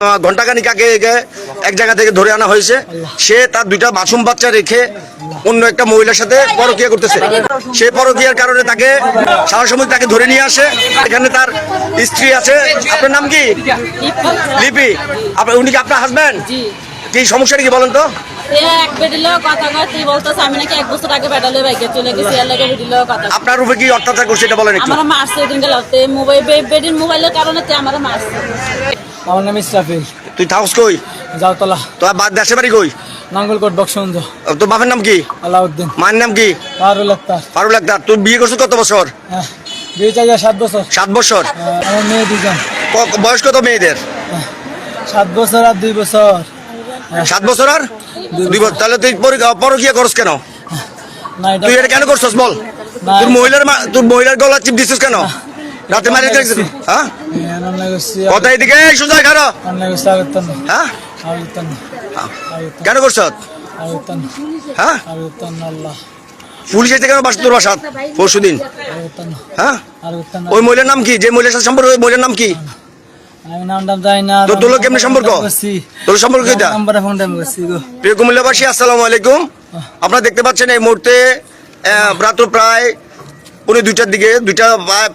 ঘণ্টাখানিক আগে এক জায়গা থেকে ধরে আনা হয়েছে। সে তার দুইটা মাসুম বাচ্চা রেখে অন্য একটা মহিলার সাথে পরকীয়া করতেছে। সে পরকীয়ার কারণে তাকে সারা সময় তাকে ধরে নিয়ে আসে। এখানে তার স্ত্রী আছে। আপনার নাম কি? লিপি। উনি কি আপনার হাজবেন্ড? কি সমস্যাটা কি বলেন তো? আপনার উপরে কি অত্যাচার করছে এটা বলেন একটু। আমার নাম ইসরাফিল। তুই থাকস কই? যাওতলা। তোর দেশের বাড়ি কই? নাঙ্গলকোট বক্সবন্ধ। তোর বাপের নাম কি? আলাউদ্দিন। মায়ের নাম কি? ফারুল আক্তার। ফারুল আক্তার। তুই বিয়ে করছিস কত বছর? বিয়ে চাই 7 বছর। 7 বছর। আমার মেয়ে 2 জন। বয়স কত মেয়েদের? 7 বছর আর 2 বছর। 7 বছর আর 2 বছর। তাহলে তুই পরকীয়া করছ কেন? তুই এটা কেন করছস বল? তোর মহিলার গলা চিপ দিছিস কেন? রাতে মারি দেখছিস? হ্যাঁ কথা এদিকে সোজা খারো। হ্যাঁ কেন করছ? হ্যাঁ পুলিশ এসে কেন তোর বাসাত পরশুদিন? হ্যাঁ ওই মহিলার নাম কি? যে মহিলার সাথে সম্পর্ক ওই মহিলার নাম কি? তোর কেমনি সম্পর্ক? তোর সম্পর্ক কি? প্রিয় কুমিল্লাবাসী, আসসালামু আলাইকুম। আপনারা দেখতে পাচ্ছেন এই মুহূর্তে রাত প্রায় 2:30টার দিকে,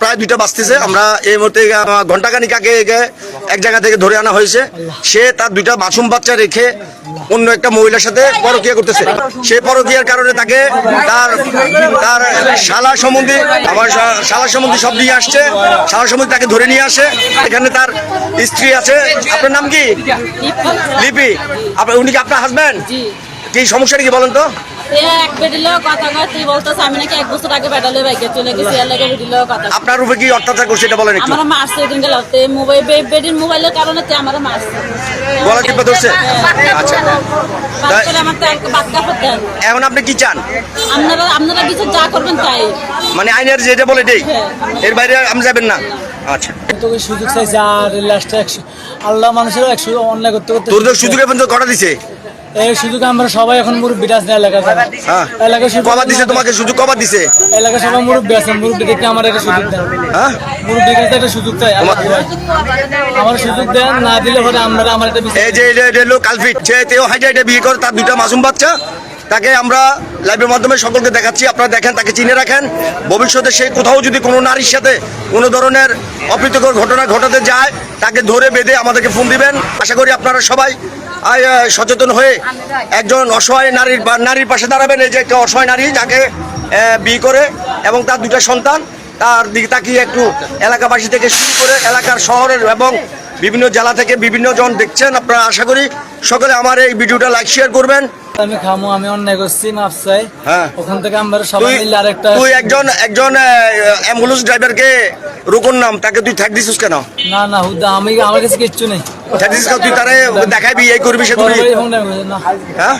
প্রায় 2টা বাজতেছে। আমরা এই মুহূর্তে ঘণ্টাখানিক আগে এক জায়গা থেকে ধরে আনা হয়েছে। সে তার দুইটা মাসুম বাচ্চা রেখে অন্য একটা মহিলার সাথে পরকীয়া করতেছে। সে পরকীয়ার কারণে তাকে তার শালা সম্বন্ধী, আমার শালা সম্বন্ধী সব নিয়ে আসছে। শালা সম্বন্ধী তাকে ধরে নিয়ে আসে। এখানে তার স্ত্রী আছে। আপনার নাম কি? লিপি। উনি কি আপনার হাজবেন্ড? কি সমস্যাটা কি বলেন তো? আপনার উপরে কি অত্যাচার করছে এটা বলেন একটু। গলা টিপে ধরছে? আচ্ছা এখন আপনি কি চান? আপনারা কিছু যা করবেন তাই, মানে আইনের যেটা বলে এটাই, এর বাইরে আমি যাবেন না। আচ্ছা সুযোগ চাইছে আর লাস্টে আল্লাহ মানুষের অন্যায় করতে করতে তোর সুযোগ কটা দিছে? এই সুযোগ আমরা সবাই এখন মুরব্বী আছে এলাকা। এলাকায় কবার দিছে তোমাকে সুযোগ? কবার দিছে? এলাকায় সবাই মুরব্বী আছে। মুরব্বী দেখে আমার একটা সুযোগ দেন। হ্যাঁ মুরব্বী কাছে একটা সুযোগ চাই। আমার সুযোগ দেন, না দিলে পরে আমরা আমার একটা এই যে লোক কালফিট, সে হাইটা বিয়ে করে তার 2টা মাসুম বাচ্চা। তাকে আমরা লাইভের মাধ্যমে সকলকে দেখাচ্ছি। আপনারা দেখেন, তাকে চিনে রাখেন। ভবিষ্যতে সে কোথাও যদি কোনো নারীর সাথে কোনো ধরনের অপ্রীতিকর ঘটনা ঘটাতে যায়, তাকে ধরে বেঁধে আমাদেরকে ফোন দিবেন। আশা করি আপনারা সবাই সচেতন হয়ে একজন অসহায় নারীর পাশে দাঁড়াবেন। এই যে একটা অসহায় নারী যাকে বিয়ে করে এবং তার 2টা সন্তান, তার দিকে তাকিয়ে একটু এলাকাবাসী থেকে শুরু করে এলাকার শহরের এবং বিভিন্ন জেলা থেকে বিভিন্ন জন দেখছেন। আপনারা আশা করি সকলে আমার এই ভিডিওটা লাইক শেয়ার করবেন। আমি খামু, আমি অন্যায় করছি, মাফ চাই। হ্যাঁ ওখান থেকে আমরা সবাই মিলে আরেকটা। তুই একজন অ্যাম্বুলেন্স ড্রাইভারকে রুকুন নাম, তাকে তুই ঠ্যাক দিছিস কেন? না না হুদা, আমার কাছে কিচ্ছু নেই। ঠ্যাক দিছিস তুই? তারে দেখাবি এই করবি সে করবি? হ্যাঁ